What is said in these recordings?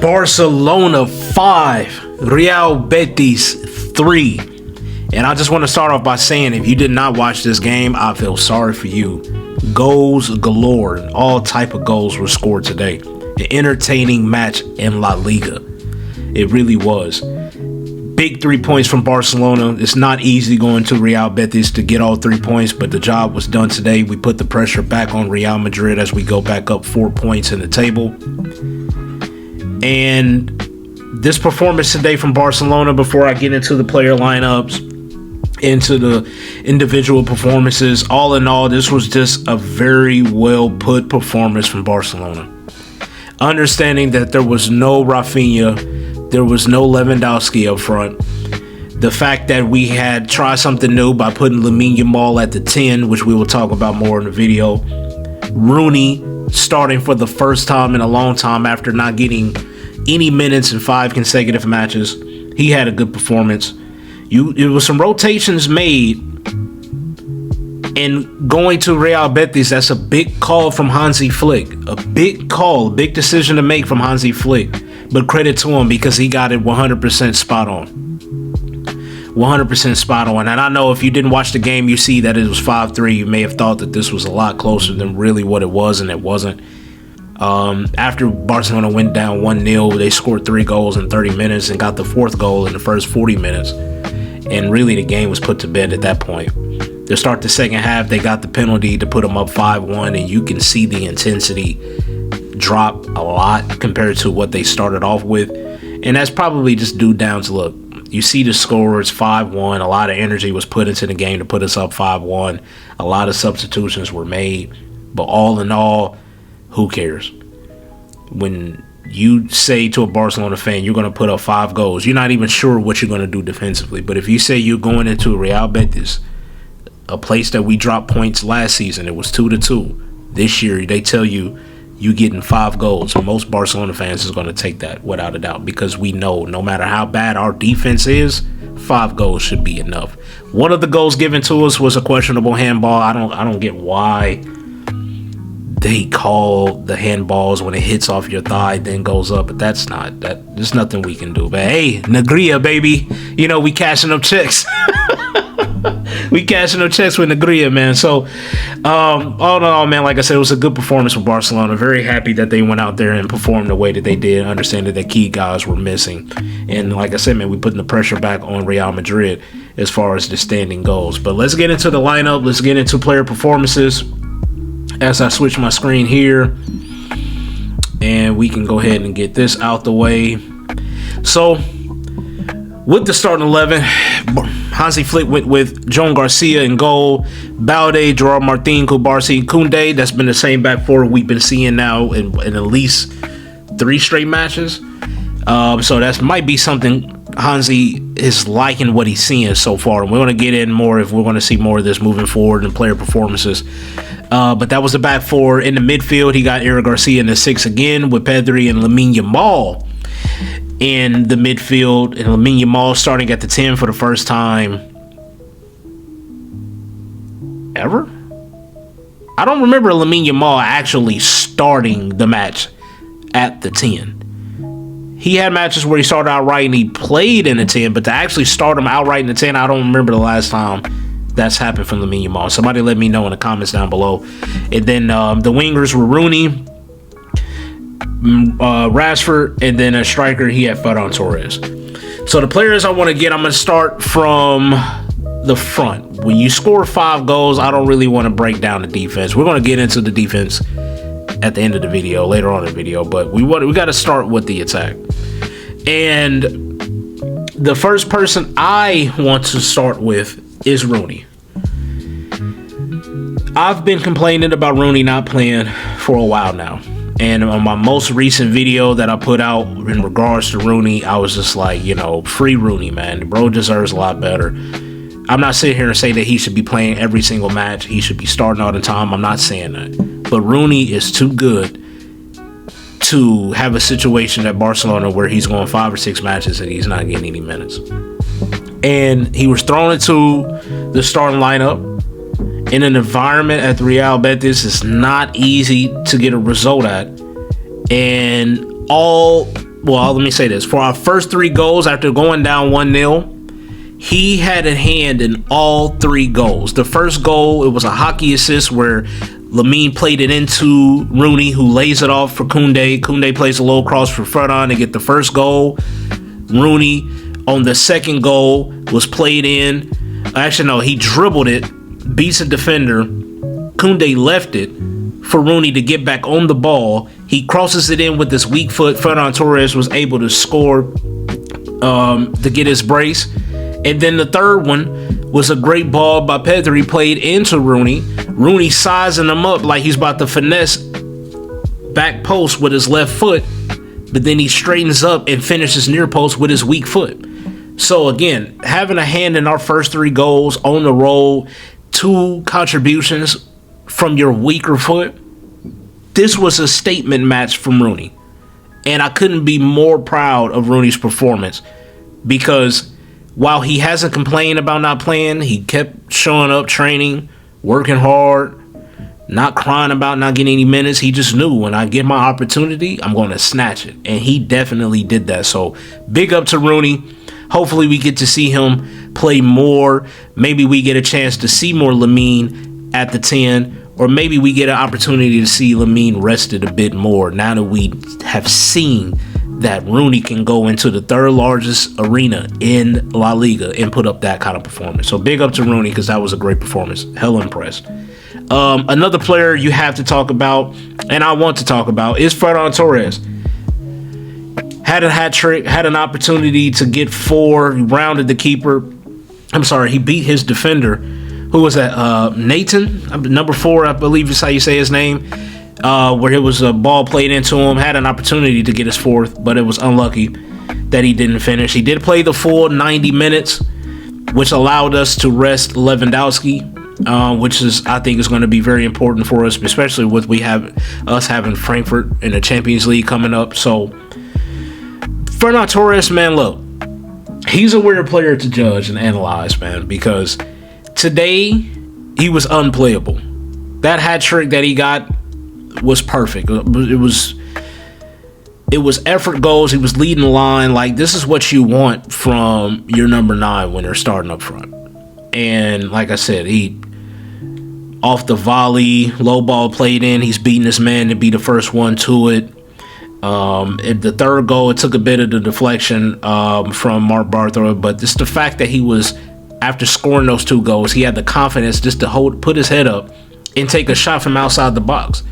Barcelona 5, Real Betis 3. And I just want to start off by saying, if you did not watch this game, I feel sorry for you. Goals galore, all type of goals were scored today. An entertaining match in La Liga. It really was. Big 3 points from Barcelona. It's not easy going to Real Betis to get all 3 points, but the job was done today. We put the pressure back on Real Madrid as we go back up 4 points in the table. And this performance today from Barcelona, before I get into the player lineups, into the individual performances, all in all, this was just a very well put performance from Barcelona. Understanding that there was no Rafinha, there was no Lewandowski up front. The fact that we had tried something new by putting Lamine Yamal at the 10, which we will talk about more in the video. Rooney starting for the first time in a long time after not getting any minutes in 5 consecutive matches. He had a good performance. It was some rotations made, and going to Real Betis, that's a big call from Hansi Flick. A big call, a big decision to make from Hansi Flick. But credit to him because he got it 100% spot on. 100% spot on. And I know if you didn't watch the game, you see that it was 5-3. You may have thought that this was a lot closer than really what it was, and it wasn't. After Barcelona went down 1-0, they scored 3 goals in 30 minutes and got the 4th goal in the first 40 minutes. And really the game was put to bed at that point. To start the second half, they got the penalty to put them up 5-1, and you can see the intensity drop a lot compared to what they started off with. And that's probably just due down to, look, you see the score, it's 5-1. A lot of energy was put into the game to put us up 5-1. A lot of substitutions were made. But all in all, who cares? When you say to a Barcelona fan, you're going to put up 5 goals, you're not even sure what you're going to do defensively. But if you say you're going into Real Betis, a place that we dropped points last season, it was 2-2. This year, they tell you getting 5 goals. Most Barcelona fans is going to take that without a doubt, because we know no matter how bad our defense is, 5 goals should be enough. One of the goals given to us was a questionable handball. I don't get why they call the handballs when it hits off your thigh then goes up, but there's nothing we can do. But hey, Negria, baby, we cashing up checks. We cashing up checks with Negria, man. So all in all, man, like I said, it was a good performance from Barcelona. Very happy that they went out there and performed the way that they did, understanding that key guys were missing. And like I said, man, we putting the pressure back on Real Madrid as far as the standing goes. But let's get into the lineup. Let's get into player performances as I switch my screen here, and we can go ahead and get this out the way. So with the starting 11, Hansi Flick went with Joan Garcia in goal, Balde, Gerard Martin, Kubarsi, Koundé. That's been the same back four we've been seeing now in at least 3 straight matches. So that might be something Hansi is liking what he's seeing so far. And we're going to get in more if we're going to see more of this moving forward in player performances. But that was the back four. In the midfield, he got Eric Garcia in the 6 again with Pedri and Lamine Yamal in the midfield, and Lamine Yamal starting at the 10 for the first time ever. I don't remember Lamine Yamal actually starting the match at the 10. He had matches where he started outright and he played in the 10, but to actually start him outright in the 10, I don't remember the last time that's happened from Lamine Yamal. Somebody let me know in the comments down below. And then the wingers were Rooney, Rashford, and then a striker, he had Ferran Torres. So the players I want to get, I'm going to start from the front. When you score 5 goals, I don't really want to break down the defense. We're going to get into the defense at the end of the video, later on in the video, but we got to start with the attack. And the first person I want to start with is Rooney. I've been complaining about Rooney not playing for a while now. And on my most recent video that I put out in regards to Rooney, I was just like, free Rooney, man. The bro deserves a lot better. I'm not sitting here and saying that he should be playing every single match. He should be starting all the time. I'm not saying that. But Rooney is too good to have a situation at Barcelona where he's going 5 or 6 matches and he's not getting any minutes. And he was thrown into the starting lineup in an environment at the Real Betis. It's not easy to get a result at. And all well, let me say this. For our first 3 goals after going down 1-0, he had a hand in all 3 goals. The first goal, it was a hockey assist where Lamine played it into Rooney, who lays it off for Koundé. Koundé plays a low cross for Ferdinand to get the first goal. Rooney on the second goal was played in. Actually, no, he dribbled it, beats a defender. Koundé left it for Rooney to get back on the ball. He crosses it in with his weak foot. Ferdinand Torres was able to score to get his brace. And then the third one was a great ball by Pedri, played into Rooney. Rooney sizing him up like he's about to finesse back post with his left foot, but then he straightens up and finishes near post with his weak foot. So again, having a hand in our first 3 goals on the road, 2 contributions from your weaker foot, this was a statement match from Rooney. And I couldn't be more proud of Rooney's performance, because while he hasn't complained about not playing, he kept showing up, training, working hard, not crying about not getting any minutes. He just knew, when I get my opportunity, I'm going to snatch it. And he definitely did that. So big up to Rooney. Hopefully we get to see him play more. Maybe we get a chance to see more Lamine at the 10. Or maybe we get an opportunity to see Lamine rested a bit more, now that we have seen that Rooney can go into the 3rd largest arena in La Liga and put up that kind of performance. So big up to Rooney, because that was a great performance. Hell impressed. Another player you have to talk about, and I want to talk about, is Ferdinand Torres. Had a hat trick, had an opportunity to get 4, rounded the keeper. I'm sorry, he beat his defender. Who was that? Nathan, number 4, I believe is how you say his name. Where it was a ball played into him, had an opportunity to get his 4th, but it was unlucky that he didn't finish. He did play the full 90 minutes, which allowed us to rest Lewandowski, which is, I think, is going to be very important for us, especially with us having Frankfurt in the Champions League coming up. So Ferdinand Torres, man, look, he's a weird player to judge and analyze, man, because today he was unplayable. That hat trick that he got was perfect. It was effort goals. He was leading the line. Like, this is what you want from your number 9 when they're starting up front. And like I said, he off the volley, low ball played in. He's beating this man to be the first one to it. The 3rd goal, it took a bit of the deflection from Marc Bartra, but just the fact that he was, after scoring those 2 goals, he had the confidence just to put his head up and take a shot from outside the box.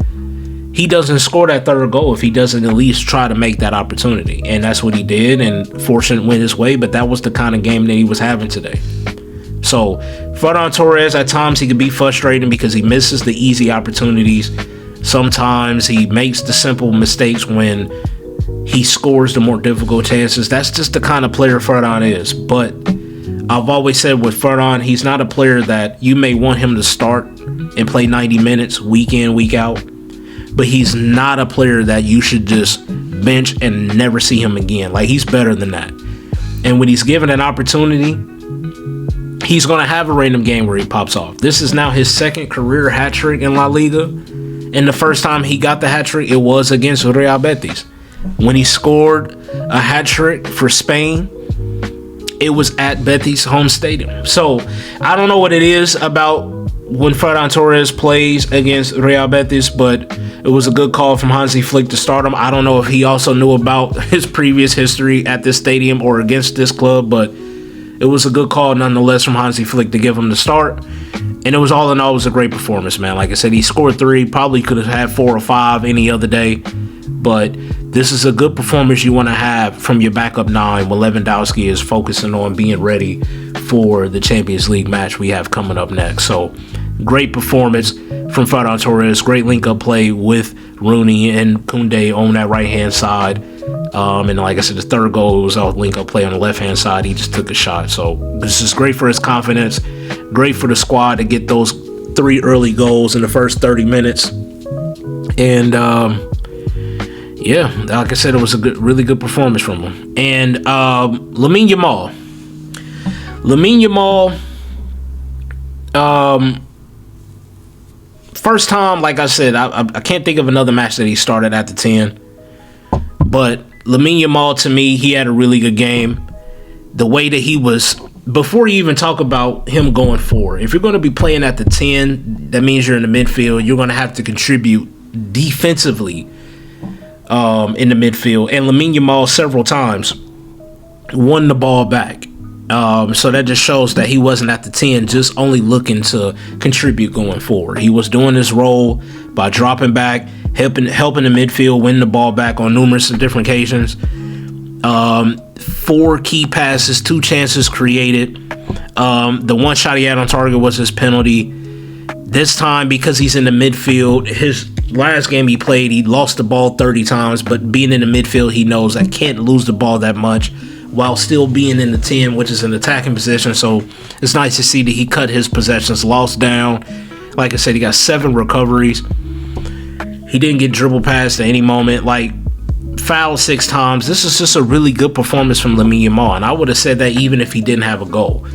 He doesn't score that 3rd goal if he doesn't at least try to make that opportunity. And that's what he did, and fortunate went his way, but that was the kind of game that he was having today. So, Ferdinand Torres, at times he could be frustrating because he misses the easy opportunities. Sometimes he makes the simple mistakes when he scores the more difficult chances. That's just the kind of player Ferdinand is. But I've always said with Ferdinand, he's not a player that you may want him to start and play 90 minutes week in, week out. But he's not a player that you should just bench and never see him again. Like, he's better than that. And when he's given an opportunity, he's going to have a random game where he pops off. This is now his 2nd career hat trick in La Liga. And the first time he got the hat trick, it was against Real Betis. When he scored a hat trick for Spain, it was at Betis' home stadium. So I don't know what it is about when Ferdinand Torres plays against Real Betis, but it was a good call from Hansi Flick to start him. I don't know if he also knew about his previous history at this stadium or against this club, but it was a good call nonetheless from Hansi Flick to give him the start. And it was all in all, it was a great performance, man. Like I said, he scored 3, probably could have had 4 or 5 any other day. But this is a good performance you want to have from your backup 9 when Lewandowski is focusing on being ready for the Champions League match we have coming up next. So, great performance from Ferdinand Torres. Great link-up play with Rooney and Koundé on that right-hand side. And like I said, the 3rd goal was a link-up play on the left-hand side. He just took a shot. So, this is great for his confidence. Great for the squad to get those 3 early goals in the first 30 minutes. And, yeah, like I said, it was a really good performance from him. And Lamine Yamal. First time, like I said, I can't think of another match that he started at the 10. But Lamine Yamal, to me, he had a really good game. The way that he was, before you even talk about him going forward, if you're going to be playing at the 10, that means you're in the midfield. You're going to have to contribute defensively in the midfield. And Lamine Yamal several times won the ball back. So that just shows that he wasn't at the 10 just only looking to contribute going forward. He was doing his role by dropping back, helping the midfield win the ball back on numerous and different occasions. 4 key passes, 2 chances created. The one shot he had on target was his penalty. This time, because he's in the midfield, his last game he played, he lost the ball 30 times, but being in the midfield, he knows I can't lose the ball that much while still being in the 10, which is an attacking position. So it's nice to see that he cut his possessions lost down. Like I said, he got 7 recoveries. He didn't get dribbled past at any moment. Like, fouled 6 times. This is just a really good performance from Lamine Yamal, and I would have said that even if he didn't have a goal.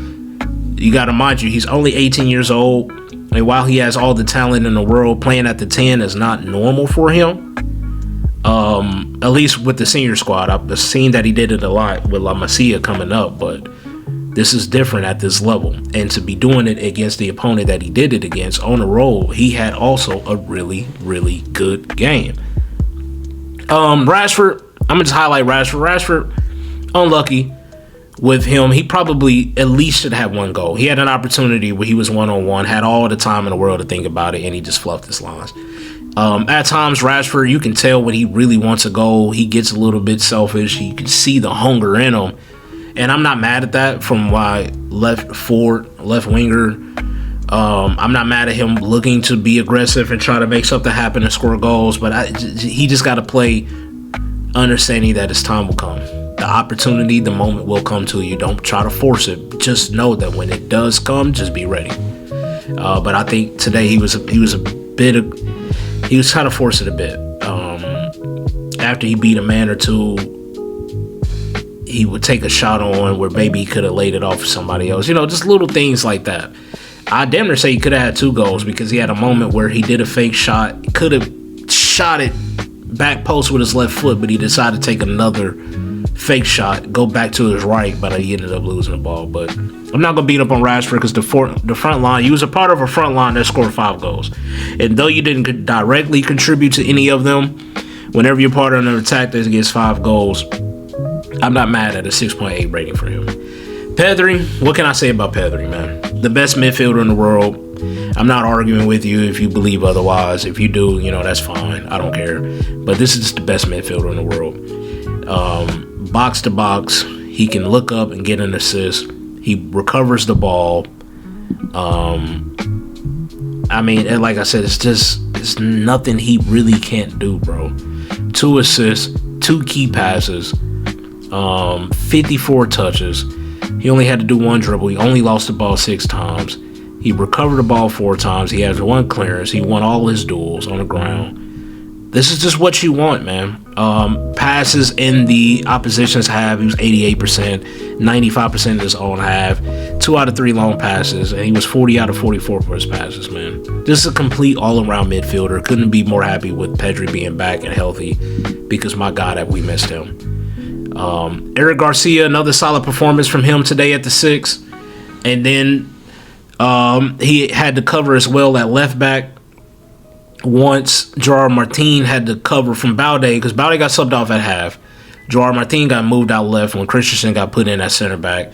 You got to mind you, he's only 18 years old, and while he has all the talent in the world, playing at the 10 is not normal for him. At least with the senior squad. I've seen that he did it a lot with La Masia coming up, but this is different at this level. And to be doing it against the opponent that he did it against on the road, he had also a really, really good game. Rashford, I'm going to just highlight Rashford. Rashford, unlucky with him. He probably at least should have 1 goal. He had an opportunity where he was one-on-one, had all the time in the world to think about it, and he just fluffed his lines. At times, Rashford, you can tell when he really wants a goal. He gets a little bit selfish. You can see the hunger in him. And I'm not mad at that from my left winger. I'm not mad at him looking to be aggressive and try to make something happen and score goals. But he just got to play understanding that his time will come. The opportunity, the moment will come to you. Don't try to force it. Just know that when it does come, just be ready. But I think today he was kind of forcing it a bit. After he beat a man or two, he would take a shot on where maybe he could have laid it off for somebody else. You know, just little things like that. I damn near say he could have had 2 goals because he had a moment where he did a fake shot. He could have shot it back post with his left foot, but he decided to take another fake shot, go back to his right, but he ended up losing the ball. But I'm not going to beat up on Rashford because the front line, you was a part of a front line that scored 5 goals. And though you didn't directly contribute to any of them, whenever you're part of an attack that gets 5 goals, I'm not mad at a 6.8 rating for him. Pedri, what can I say about Pedri, man? The best midfielder in the world. I'm not arguing with you if you believe otherwise. If you do, that's fine. I don't care. But this is the best midfielder in the world. Box to box, he can look up and get an assist. He recovers the ball. And like I said, it's nothing he really can't do, bro. 2 assists, 2 key passes, 54 touches. He only had to do 1 dribble. He only lost the ball 6 times. He recovered the ball 4 times. He has 1 clearance. He won all his duels on the ground. This is just what you want, man. Passes in the opposition's half, he was 88%, 95% in his own half, 2 out of 3 long passes, and he was 40 out of 44 for his passes, man. This is a complete all-around midfielder. Couldn't be more happy with Pedri being back and healthy because, my God, have we missed him. Eric Garcia, another solid performance from him today at the 6. And then he had to cover as well at left back. Once Gerard Martin had to cover from Balde because Balde got subbed off at half. Gerard Martin got moved out left when Christensen got put in at center back.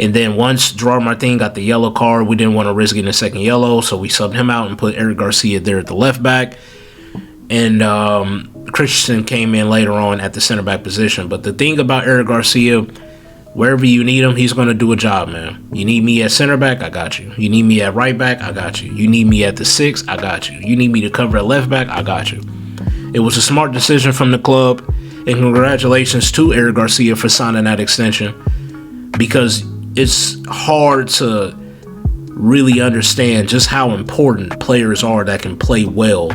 And then once Gerard Martin got the yellow card, we didn't want to risk getting a second yellow, so we subbed him out and put Eric Garcia there at the left back. And Christensen came in later on at the center back position. But the thing about Eric Garcia, wherever you need him, he's going to do a job, man. You need me at center back, I got you. You need me at right back, I got you. You need me at the 6, I got you. You need me to cover at left back, I got you. It was a smart decision from the club, and congratulations to Eric Garcia for signing that extension, because it's hard to really understand just how important players are that can play well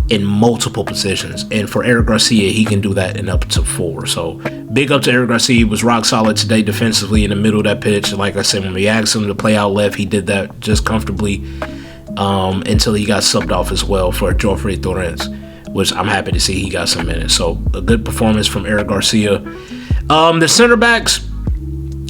in multiple positions. And for Eric Garcia, he can do that in up to 4. So big up to Eric Garcia. He was rock solid today defensively in the middle of that pitch. Like I said, when we asked him to play out left, he did that just comfortably until he got subbed off as well for Joffrey Torrens. which I'm happy to see he got some minutes. So a good performance from Eric Garcia. The center backs,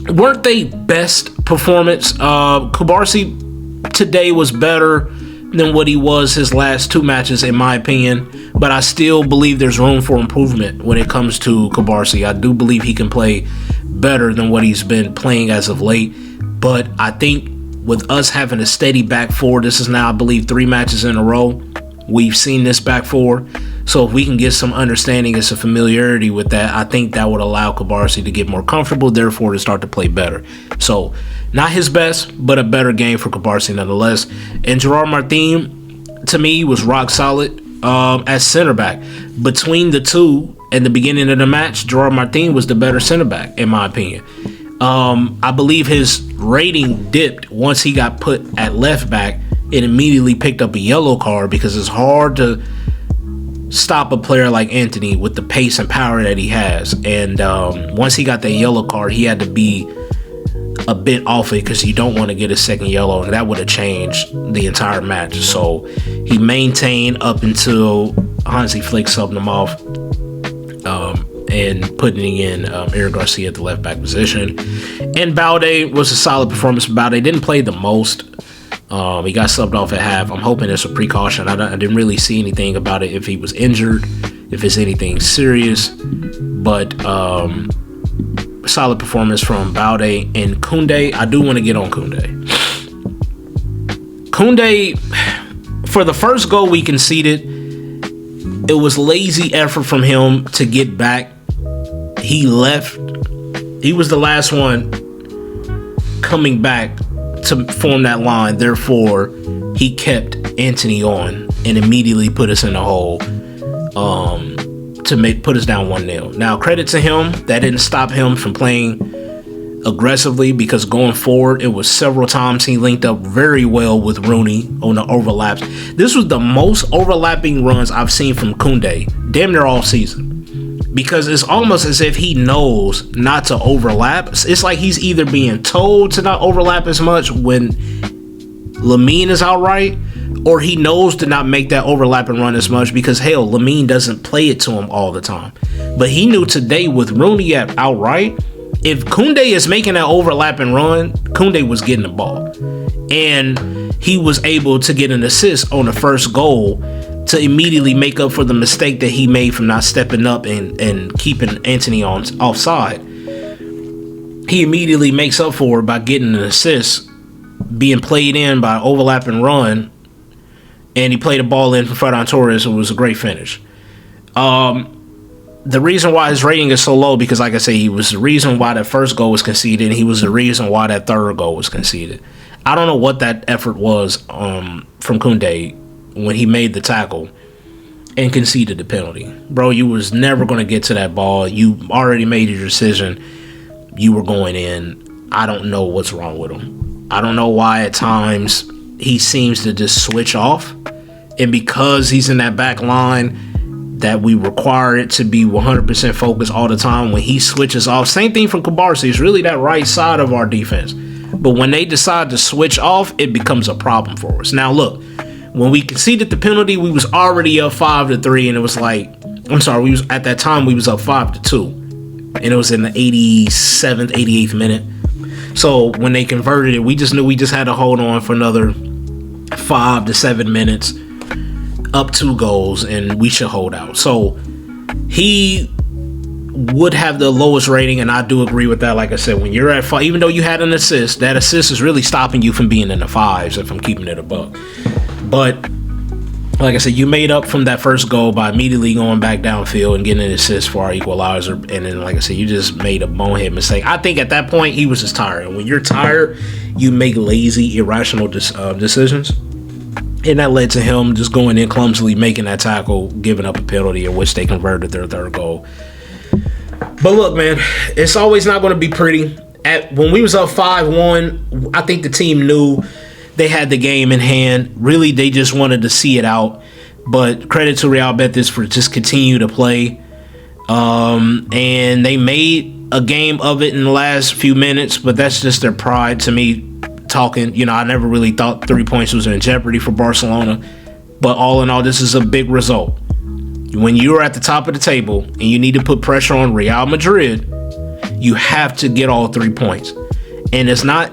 weren't they best performance? Kubarsi today was better than what he was his last 2 matches, in my opinion. But I still believe there's room for improvement when it comes to Kubarsi. I do believe he can play better than what he's been playing as of late. But I think with us having a steady back four, this is now, I believe, 3 matches in a row we've seen this back four. So if we can get some understanding and some familiarity with that, I think that would allow Kubarsi to get more comfortable, therefore to start to play better. So not his best, but a better game for Kubarsi nonetheless. And Gerard Martin, to me, was rock solid as center back. Between the two at the beginning of the match, Gerard Martin was the better center back, in my opinion. I believe his rating dipped once he got put at left back. It immediately picked up a yellow card because it's hard to stop a player like Anthony with the pace and power that he has. And once he got that yellow card, he had to be a bit off it because you don't want to get a second yellow, and that would have changed the entire match. So he maintained up until Hansi Flick subbed him off and putting in Eric Garcia at the left back position. And Balde was a solid performance. Balde didn't play the most. He got subbed off at half. I'm hoping it's a precaution. I didn't really see anything about it, if he was injured, if it's anything serious. But solid performance from Balde. And Koundé, I do want to get on Koundé. Koundé, for the first goal we conceded, it was lazy effort from him to get back. He left. He was the last one coming back to form that line. Therefore, he kept Anthony on and immediately put us in the hole to put us down 1-0. Now, credit to him. That didn't stop him from playing aggressively, because going forward, it was several times he linked up very well with Rooney on the overlaps. This was the most overlapping runs I've seen from Koundé damn near all season, because it's almost as if he knows not to overlap. It's like he's either being told to not overlap as much when Lamine is outright, or he knows to not make that overlap and run as much because, hell, Lamine doesn't play it to him all the time. But he knew today with Rooney at outright, if Koundé is making that overlap and run, Koundé was getting the ball. And he was able to get an assist on the first goal to immediately make up for the mistake that he made from not stepping up and keeping Anthony on offside. He immediately makes up for it by getting an assist, being played in by overlap and run, and he played the ball in for Ferran Torres. It was a great finish. The reason why his rating is so low, because like I say, he was the reason why that first goal was conceded, and he was the reason why that third goal was conceded. I don't know what that effort was from Koundé when he made the tackle and conceded the penalty. Bro, you was never going to get to that ball. You already made your decision. You were going in. I don't know what's wrong with him. I don't know why at times he seems to just switch off. And because he's in that back line that we require it to be 100% focused all the time, when he switches off, same thing from Kubarsi. It's really that right side of our defense. But when they decide to switch off, it becomes a problem for us. Now, look, when we conceded the penalty, we was already up 5-3, and it was like, I'm sorry, we was at that time we was up 5-2, and it was in the 87th, 88th minute. So when they converted it, we just knew we just had to hold on for another 5 to 7 minutes, up 2 goals, and we should hold out. So he would have the lowest rating, and I do agree with that. Like I said, when you're at 5, even though you had an assist, that assist is really stopping you from being in the 5s and from keeping it above. But like I said, you made up from that first goal by immediately going back downfield and getting an assist for our equalizer. And then, like I said, you just made a bonehead mistake. I think at that point, he was just tired. And when you're tired, you make lazy, irrational decisions. And that led to him just going in clumsily, making that tackle, giving up a penalty, in which they converted their third goal. But look, man, it's always not going to be pretty. When we was up 5-1, I think the team knew they had the game in hand. Really, they just wanted to see it out. But credit to Real Betis for just continue to play. And they made a game of it in the last few minutes, but that's just their pride to me talking. You know, I never really thought 3 points was in jeopardy for Barcelona. But all in all, this is a big result. when you're at the top of the table and you need to put pressure on Real Madrid, you have to get all 3 points. And it's not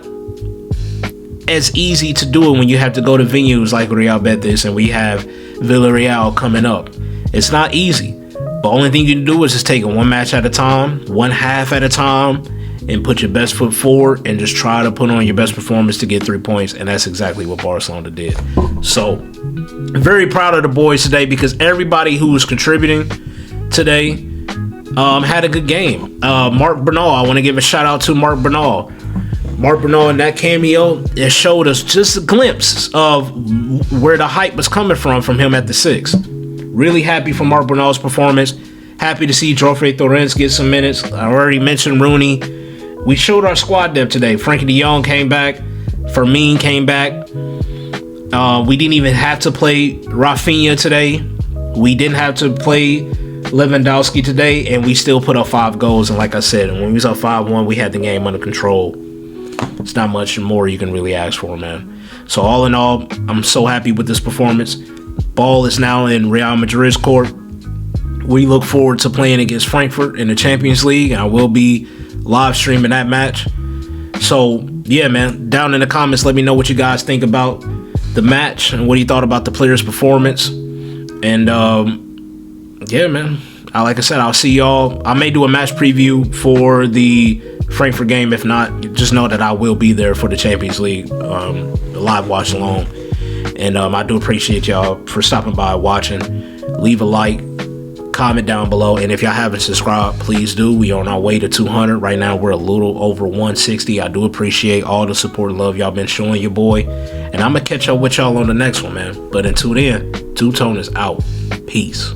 as easy to do it when you have to go to venues like Real Betis and we have Villarreal coming up. It's not easy. The only thing you can do is just take it one match at a time, one half at a time, and put your best foot forward and just try to put on your best performance to get 3 points. And that's exactly what Barcelona did. So, very proud of the boys today because everybody who was contributing today had a good game. Mark Bernal, I want to give a shout out to Mark Bernal. Mark Bernal in that cameo, it showed us just a glimpse of where the hype was coming from him at the 6. Really happy for Mark Bernal's performance. Happy to see Joffrey Torrens get some minutes. I already mentioned Rooney. We showed our squad depth today. Frankie de Jong came back. Firmino came back. We didn't even have to play Rafinha today. We didn't have to play Lewandowski today, and we still put up 5 goals. And like I said, when we was up 5-1, we had the game under control. It's not much more you can really ask for, man. So all in all, I'm so happy with this performance. Ball is now in Real Madrid's court. We look forward to playing against Frankfurt in the Champions League, and I will be live streaming that match. So yeah, man, down in the comments, let me know what you guys think about the match and what you thought about the players' performance. And yeah, man, like I said, I'll see y'all. I may do a match preview for the Frankfurt game. If not, just know that I will be there for the Champions League live watch along. And I do appreciate y'all for stopping by, watching. Leave a like, comment down below, and if y'all haven't subscribed, please do. We on our way to 200 right now. We're a little over 160. I do appreciate all the support and love y'all been showing your boy, and I'm gonna catch up with y'all on the next one, man. But until then, Two Tone is out. Peace.